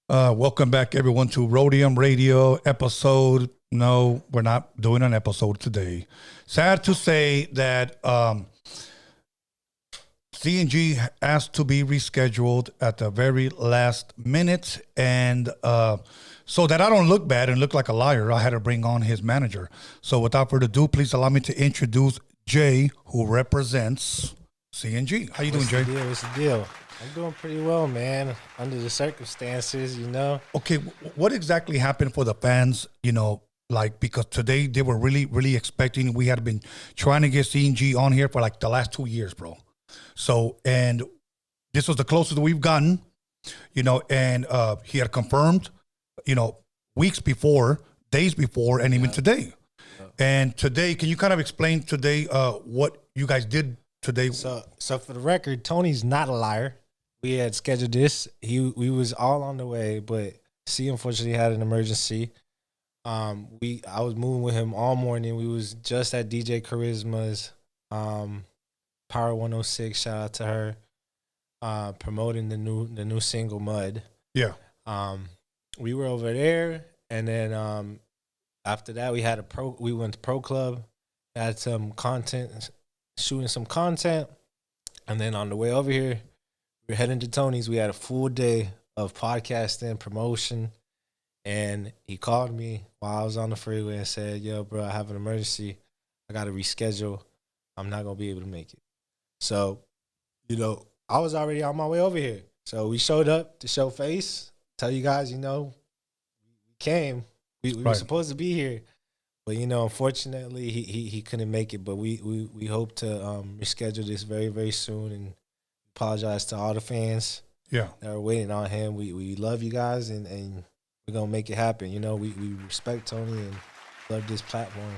Welcome back, everyone, to Roadium Radio episode. No, we're not doing an episode today. Sad to say that CNG asked to be rescheduled at the very last minute, and so that I don't look bad and look like a liar, I had to bring on his manager. So, without further ado, please allow me to introduce Jay, who represents CNG. How you doing, Jay? What's the deal? I'm doing pretty well, man. Under the circumstances, you know. Okay, what exactly happened for the fans? Like because today they were really, really expecting. We had been trying to get CNG on here for like the last 2 years, bro. So, and this was the closest we've gotten, and he had confirmed, weeks before, days before, and even today. And today, can you kind of explain today what you guys did today? So for the record, Tony's not a liar. We had scheduled this. We was all on the way, but C unfortunately had an emergency. I was moving with him all morning. We was just at DJ Charisma's Power 106. Shout out to her, promoting the new single Mud. Yeah. We were over there, and then after that we went to Pro Club, had some content, shooting some content, and then on the way over here, we were heading to Tony's. We had a full day of podcasting, promotion, and he called me while I was on the freeway and said, "Yo, bro, I have an emergency. I got to reschedule. I'm not going to be able to make it." So, I was already on my way over here. So we showed up to show face, tell you guys, we came. We were supposed to be here. But, unfortunately, he couldn't make it. But we hope to reschedule this very, very soon, and apologize to all the fans that are waiting on him. We love you guys, and we're going to make it happen. We respect Tony and love this platform.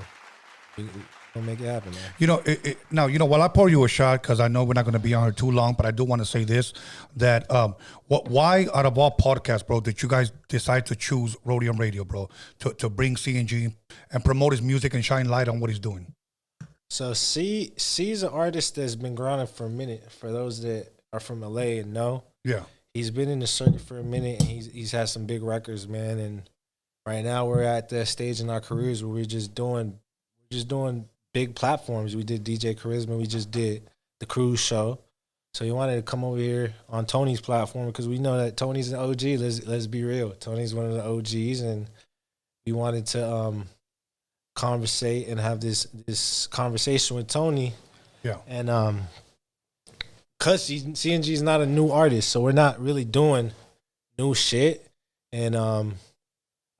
We're going to make it happen, man. Now, while I pour you a shot, because I know we're not going to be on here too long, but I do want to say this, that why out of all podcasts, bro, did you guys decide to choose Roadium Radio, bro, to bring CNG and promote his music and shine light on what he's doing? So C's an artist that's been grinding for a minute. For those that are from LA and know, he's been in the circuit for a minute, and he's had some big records, man. And right now we're at that stage in our careers where we're just doing big platforms. We did DJ Charisma, we just did the cruise show. So he wanted to come over here on Tony's platform because we know that Tony's an OG. Let's be real, Tony's one of the OGs, and we wanted to conversate and have this conversation with Tony. And cause CNG is not a new artist, so we're not really doing new shit. And I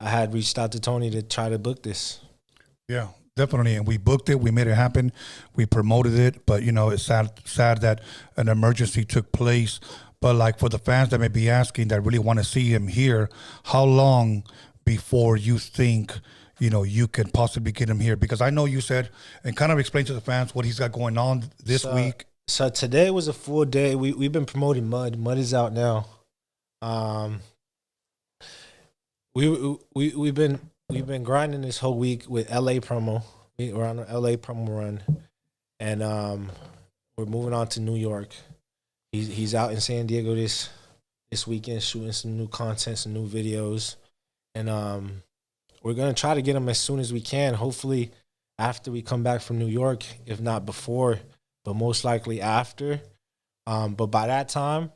had reached out to Tony to try to book this. Yeah, definitely. And we booked it. We made it happen. We promoted it. But it's sad that an emergency took place. But like for the fans that may be asking that really want to see him here, how long before you think you can possibly get him here? Because I know you said, and kind of explain to the fans what he's got going on this week. So today was a full day. We've been promoting Mud. Mud is out now. We've been grinding this whole week with LA promo. We're on an LA promo run, and we're moving on to New York. He's out in San Diego this weekend shooting some new content, some new videos, and we're going to try to get him as soon as we can, hopefully after we come back from New York, if not before, but most likely after. But by that time,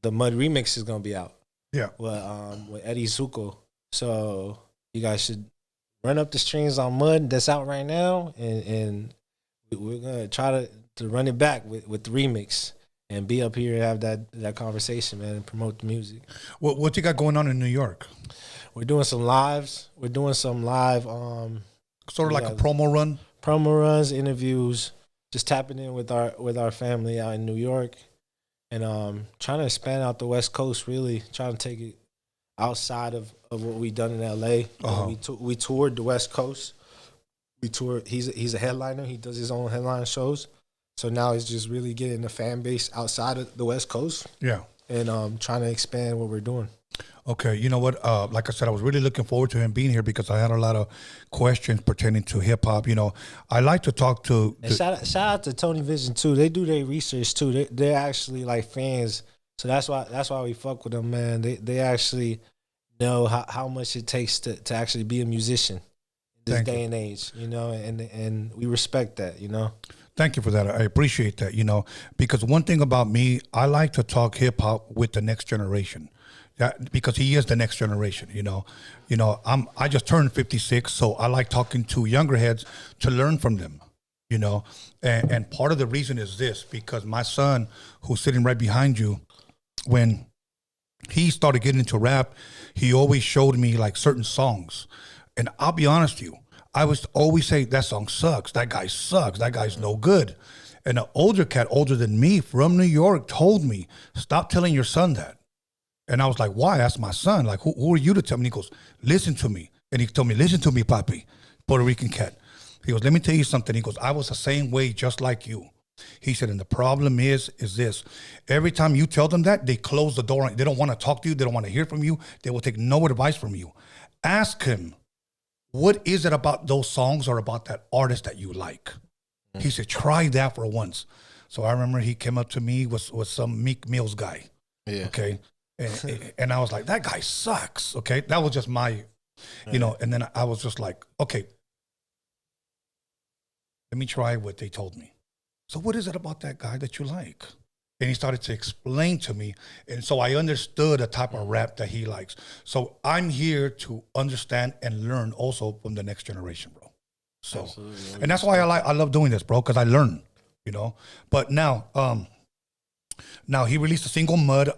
the Mud remix is going to be out. Yeah. With Eddie Zuko. So you guys should run up the strings on Mud that's out right now, and we're going to try to run it back with the remix and be up here and have that conversation, man, and promote the music. What you got going on in New York? We're doing some lives. We're doing some live. Sort of like a promo run? Promo runs, interviews, just tapping in with our family out in New York, and trying to expand out the West Coast, really, trying to take it outside of what we done in LA. We toured the West Coast. We toured. He's a headliner. He does his own headline shows. So now he's just really getting the fan base outside of the West Coast. Yeah. And trying to expand what we're doing. Okay, you know what? Like I said, I was really looking forward to him being here because I had a lot of questions pertaining to hip hop. I like to talk to. Shout out to Tony Vision too. They do their research too. They're actually like fans, so that's why we fuck with them, man. They actually know how much it takes to actually be a musician in this Thank day you. and age, you know, and we respect that, you know. Thank you for that. I appreciate that, because one thing about me, I like to talk hip hop with the next generation. Because he is the next generation, I just turned 56, so I like talking to younger heads to learn from them, and part of the reason is this, because my son, who's sitting right behind you, when he started getting into rap, he always showed me like certain songs. And I'll be honest with you, I was always say that song sucks. That guy sucks. That guy's no good. And an older cat, older than me from New York, told me, stop telling your son that. And I was like, why? I asked my son, like, who are you to tell me? He goes, listen to me. And he told me, listen to me, papi, Puerto Rican cat. He goes, let me tell you something. He goes, I was the same way, just like you. He said, and the problem is this. Every time you tell them that, they close the door. They don't want to talk to you. They don't want to hear from you. They will take no advice from you. Ask him, what is it about those songs or about that artist that you like? He said, try that for once. So I remember he came up to me with some Meek Mill's guy. Yeah. Okay. And I was like, that guy sucks. Okay. That was just my, and then I was just like, okay, let me try what they told me. So what is it about that guy that you like? And he started to explain to me. And so I understood the type of rap that he likes. So I'm here to understand and learn also from the next generation, bro. So, absolutely. And that's why I love doing this, bro, because I learn, But now he released a single, Mud.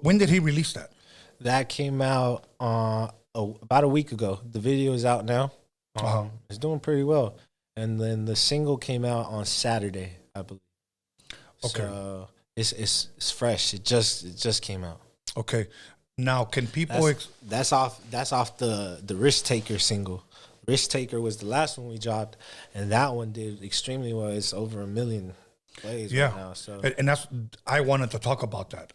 When did he release that? That came out about a week ago. The video is out now. It's doing pretty well. And then the single came out on Saturday, I believe. Okay. So it's fresh. It just came out. Okay. Now, can people? That's off the Risk Taker single. Risk Taker was the last one we dropped, and that one did extremely well. It's over 1 million plays right now. So, and that's, I wanted to talk about that.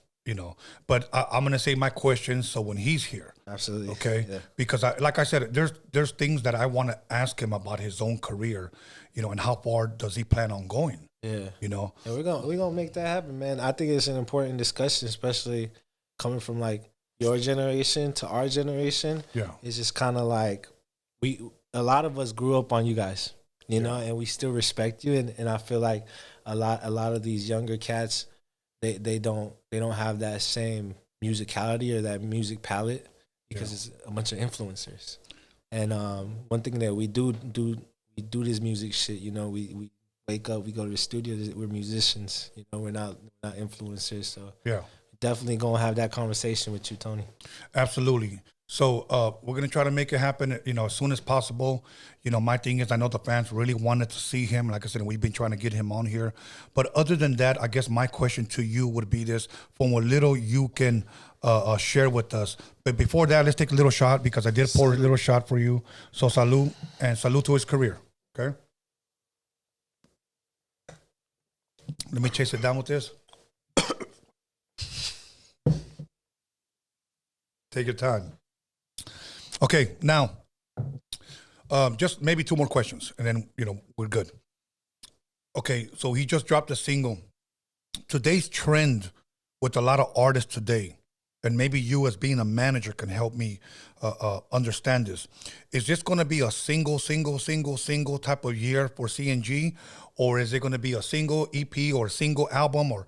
But I'm gonna say my questions so when he's here, absolutely, okay, yeah. Because like I said, there's things that I want to ask him about his own career, and how far does he plan on going? Yeah, and we're gonna make that happen, man. I think it's an important discussion, especially coming from like your generation to our generation. Yeah, it's just kind of like a lot of us grew up on you guys, and we still respect you, and I feel like a lot of these younger cats. They don't have that same musicality or that music palette because it's a bunch of influencers. And one thing that we do this music shit. We wake up, we go to the studio. We're musicians. We're not influencers. So definitely gonna have that conversation with you, Tony. Absolutely. So we're gonna try to make it happen, as soon as possible. My thing is, I know the fans really wanted to see him. Like I said, we've been trying to get him on here. But other than that, I guess my question to you would be this: from what little you can share with us. But before that, let's take a little shot because I did pour a little shot for you. So salud, and salud to his career. Okay. Let me chase it down with this. Take your time. Okay, now, just maybe 2 more questions, and then, we're good. Okay, so he just dropped a single. Today's trend with a lot of artists today, and maybe you as being a manager can help me understand this. Is this going to be a single type of year for CNG, or is it going to be a single EP or a single album, or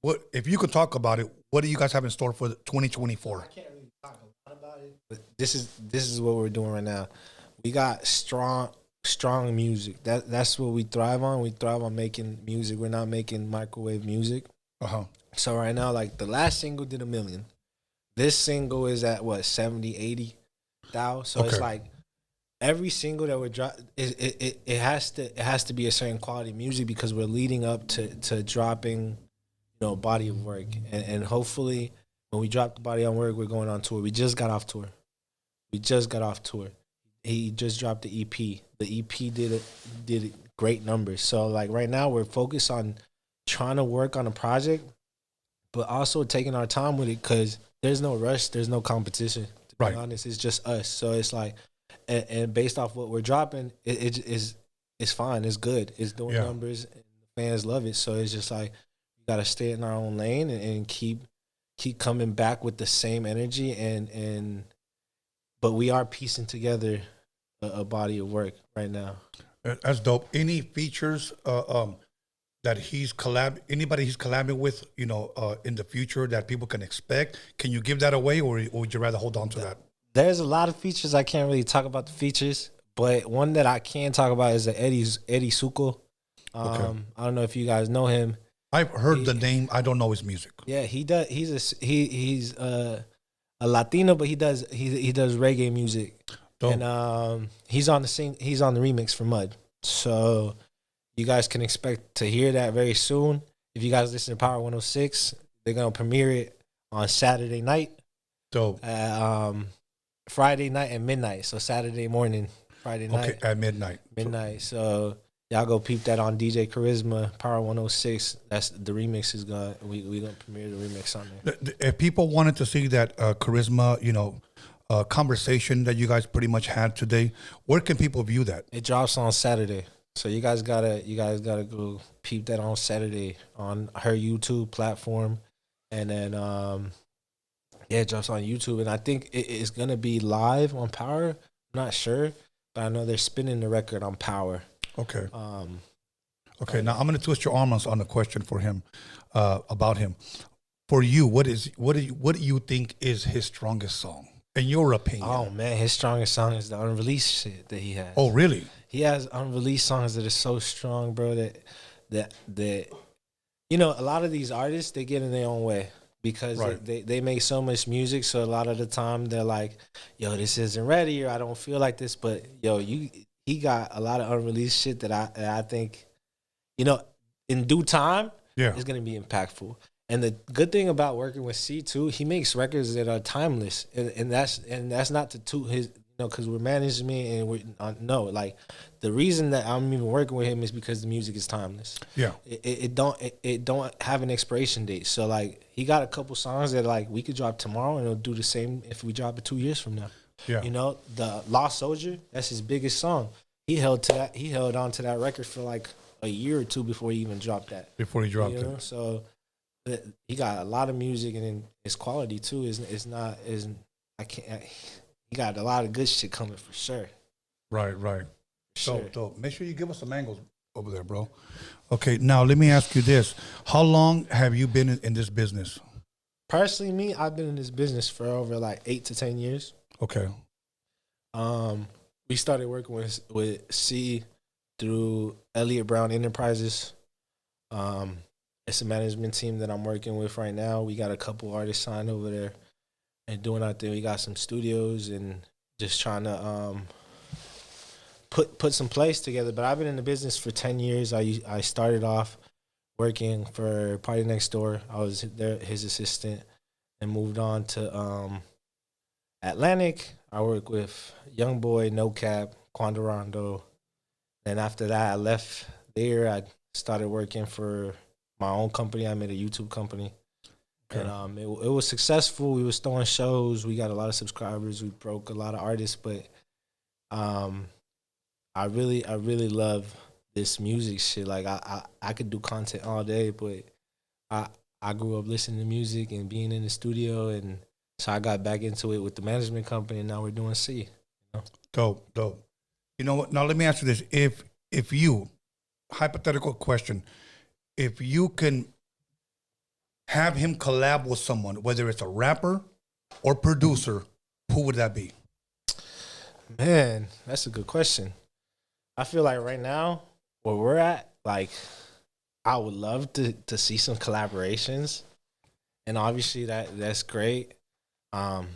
what? If you could talk about it, what do you guys have in store for 2024? But this is what we're doing right now. We got strong music. That's what we thrive on. We thrive on making music. We're not making microwave music. So right now, like the last single did 1 million. This single is at what 70, 80,000. So it's like every single that we're dropping, it has to be a certain quality music because we're leading up to dropping, body of work, and hopefully. When we drop the body on work, we're going on tour. We just got off tour. He just dropped the EP. The EP did great numbers. So like right now, we're focused on trying to work on a project, but also taking our time with it because there's no rush, there's no competition. To be honest, it's just us. So it's like, and based off what we're dropping, it's fine. It's good. It's doing numbers, and the fans love it. So it's just like we gotta stay in our own lane and keep keep coming back with the same energy, but we are piecing together a body of work right now. That's dope. Any features that anybody he's collabing with, in the future that people can expect? Can you give that away, or would you rather hold on to that? There's a lot of features. I can't really talk about the features, but one that I can talk about is the Eddie Suko. Okay. I don't know if you guys know him. I've heard the name. I don't know his music. Yeah, he does. He's a Latino, but he does reggae music. Dope. And he's on the remix for Mud. So you guys can expect to hear that very soon. If you guys listen to Power 106, they're gonna premiere it on Saturday night. Dope. Friday night at midnight. So Saturday morning, Friday night. Okay, at midnight. Midnight. So y'all go peep that on DJ Charisma, Power 106. That's the remix is gonna we gonna premiere the remix on there. If people wanted to see that Charisma, conversation that you guys pretty much had today, where can people view that? It drops on Saturday. So you guys gotta go peep that on Saturday on her YouTube platform. And then it drops on YouTube, and I think it's gonna be live on Power. I'm not sure, but I know they're spinning the record on Power. Okay. Okay. Now I'm gonna twist your arm on the question for him, about him. For you, what do you think is his strongest song, in your opinion? Oh man, his strongest song is the unreleased shit that he has. Oh really? He has unreleased songs that are so strong, bro. That a lot of these artists, they get in their own way. Because right. they make so much music, so a lot of the time they're like, yo, this isn't ready, or I don't feel like this. But yo, he got a lot of unreleased shit that I think, in due time, is gonna be impactful. And the good thing about working with C too, he makes records that are timeless, and that's not to toot his, because we're management and we're like the reason that I'm even working with him is because the music is timeless. Yeah, it don't have an expiration date. So like he got a couple songs that like we could drop tomorrow and it'll do the same if we drop it 2 years from now. Yeah, the Lost Soldier, that's his biggest song. He held on to that record for like a year or two before he even dropped that. Before he dropped it, so he got a lot of music, and then his quality too is he got a lot of good shit coming for sure. Right. Sure. Dope. Make sure you give us some angles over there, bro. Okay, now let me ask you this. How long have you been in this business? Personally, me, I've been in this business for over like 8 to 10 years. Okay. We started working with C through Elliott Brown Enterprises. It's a management team that I'm working with right now. We got a couple artists signed over there and doing our thing. We got some studios and just trying to put some plays together. But I've been in the business for 10 years. I started off working for Party Next Door. I was his assistant, and moved on to Atlantic. I worked with Young Boy, No Cap, Quandorondo. And after that, I left there. I started working for my own company. I made a YouTube company. Okay. And it was successful. We was throwing shows. We got a lot of subscribers. We broke a lot of artists. But I really love this music shit. Like I could do content all day, but I grew up listening to music and being in the studio, and so I got back into it with the management company, and now we're doing C. Dope. You know what? Now let me ask you this: if you, hypothetical question, if you can have him collab with someone, whether it's a rapper or producer, who would that be? Man, that's a good question. I feel like right now, where we're at, like, I would love to see some collaborations, and obviously that's great. But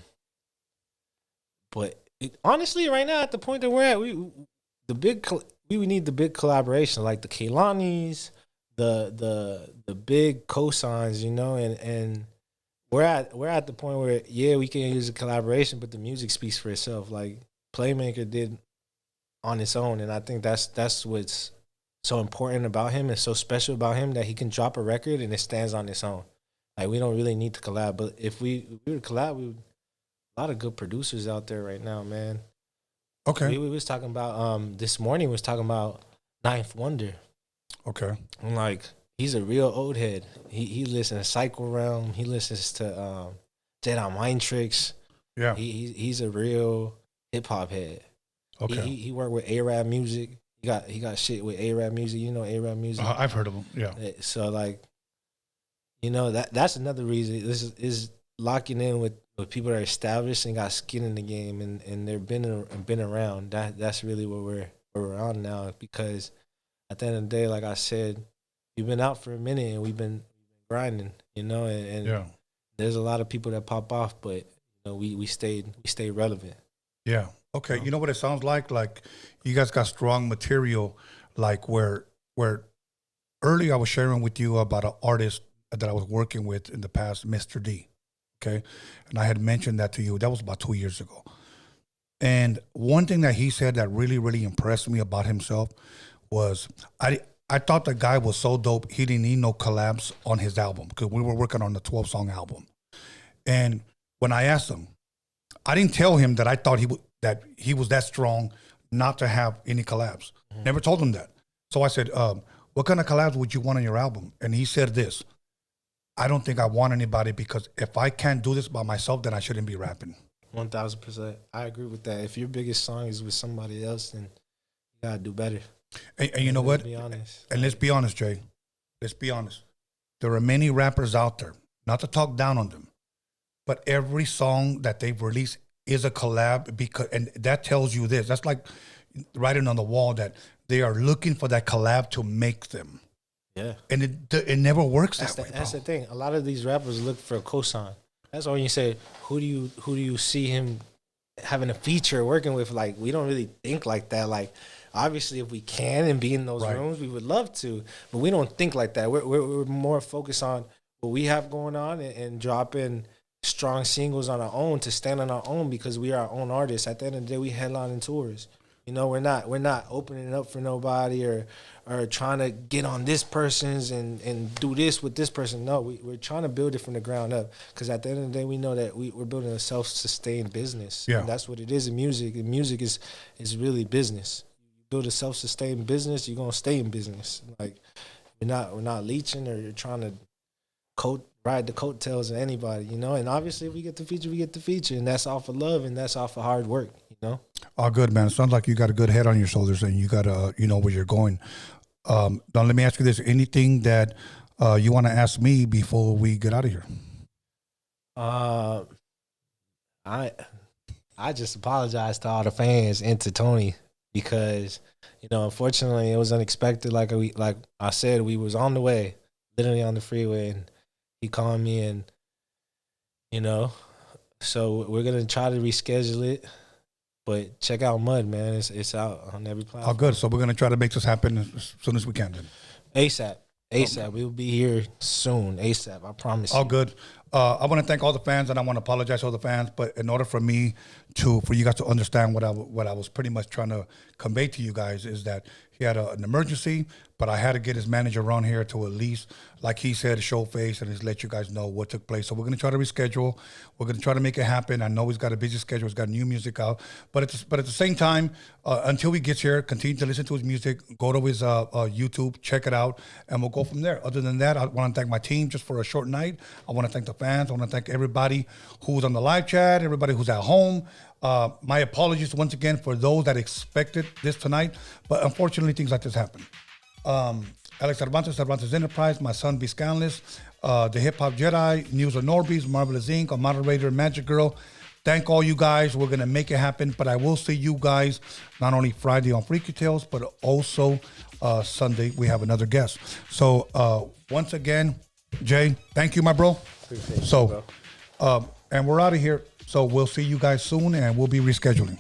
honestly, right now at the point that we're at, we would need the big collaboration, like the Keilanis, the big cosigns, and we're at the point where we can use a collaboration, but the music speaks for itself. Like Playmaker did on its own, and I think that's what's so important about him and so special about him, that he can drop a record and it stands on its own. Like we don't really need to collab, but if we were to collab, a lot of good producers out there right now, man. Okay. We was talking about this morning. Was talking about Ninth Wonder. Okay. And like he's a real old head. He listens to Cycle Realm. He listens to Jedi Mind Tricks. Yeah. He's a real hip hop head. Okay. He worked with Arab music. He got shit with Arab music. You know Arab music. I've heard of him. Yeah. So like, you know that's another reason. This is locking in with people that are established and got skin in the game and they've been around. That's really what we're on now, because at the end of the day, like I said, we've been out for a minute and we've been grinding, you know, and Yeah. there's a lot of people that pop off, but you know, we stayed relevant. Yeah. Okay. You know what it sounds like? Like you guys got strong material, like where earlier I was sharing with you about an artist that I was working with in the past, Mr. D. Okay. And I had mentioned that to you. That was about 2 years ago. And one thing that he said that really, really impressed me about himself was I thought the guy was so dope, he didn't need no collabs on his album because we were working on the 12-song album. And when I asked him, I didn't tell him that I thought he was that strong not to have any collabs. Mm-hmm. Never told him that. So I said, what kind of collabs would you want on your album? And he said this, I don't think I want anybody because if I can't do this by myself, then I shouldn't be rapping. 1000%. I agree with that. If your biggest song is with somebody else, then you gotta do better. And you know what? Be honest. And let's be honest, Jay. Let's be honest. There are many rappers out there, not to talk down on them, but every song that they've released is a collab and that tells you this. That's like writing on the wall that they are looking for that collab to make them. Yeah. And it never works that way. That's the thing. A lot of these rappers look for a cosign. That's all you say. Who do you see him having a feature working with? Like, we don't really think like that. Like, obviously, if we can and be in those rooms, we would love to. But we don't think like that. We're more focused on what we have going on and dropping strong singles on our own to stand on our own because we are our own artists. At the end of the day, we headlining tours. You know, we're not opening it up for nobody or trying to get on this person's and do this with this person. No, we're trying to build it from the ground up because at the end of the day, we know that we're building a self-sustained business. Yeah. And that's what it is in music. And music is really business. You build a self-sustained business, you're going to stay in business. Like, we're not leeching or you're trying to ride the coattails of anybody, you know? And obviously, if we get the feature, we get the feature. And that's off of love and that's off of hard work, you know? Oh, good, man. It sounds like you got a good head on your shoulders and you got you know where you're going. Don, let me ask you this. Anything that you want to ask me before we get out of here? I just apologize to all the fans and to Tony because, you know, unfortunately it was unexpected. Like I said, we was on the way, literally on the freeway, and he called me and, you know, so we're going to try to reschedule it. But check out Mud, man. It's out on every platform. Oh, good. So we're going to try to make this happen as soon as we can then. ASAP. ASAP. We'll be here soon. ASAP. I promise you. All good. I want to thank all the fans, and I want to apologize to all the fans. But in order for me for you guys to understand what I was pretty much trying to convey to you guys is that he had an emergency, but I had to get his manager around here to at least, like he said, show face and just let you guys know what took place. So we're going to try to reschedule. We're going to try to make it happen. I know he's got a busy schedule. He's got new music out. But at the same time, until he gets here, continue to listen to his music. Go to his YouTube, check it out, and we'll go from there. Other than that, I want to thank my team just for a short night. I want to thank the fans. I want to thank everybody who's on the live chat, everybody who's at home. My apologies once again for those that expected this tonight, but unfortunately things like this happen. Alex Cervantes Enterprise, my son B. Scanless, the Hip Hop Jedi, News of Norby's, Marvelous Inc., a moderator, Magic Girl. Thank all you guys. We're going to make it happen, but I will see you guys not only Friday on Freaky Tales, but also Sunday we have another guest. So once again, Jay, thank you, my bro. Appreciate you, bro. And we're out of here. So we'll see you guys soon, and we'll be rescheduling.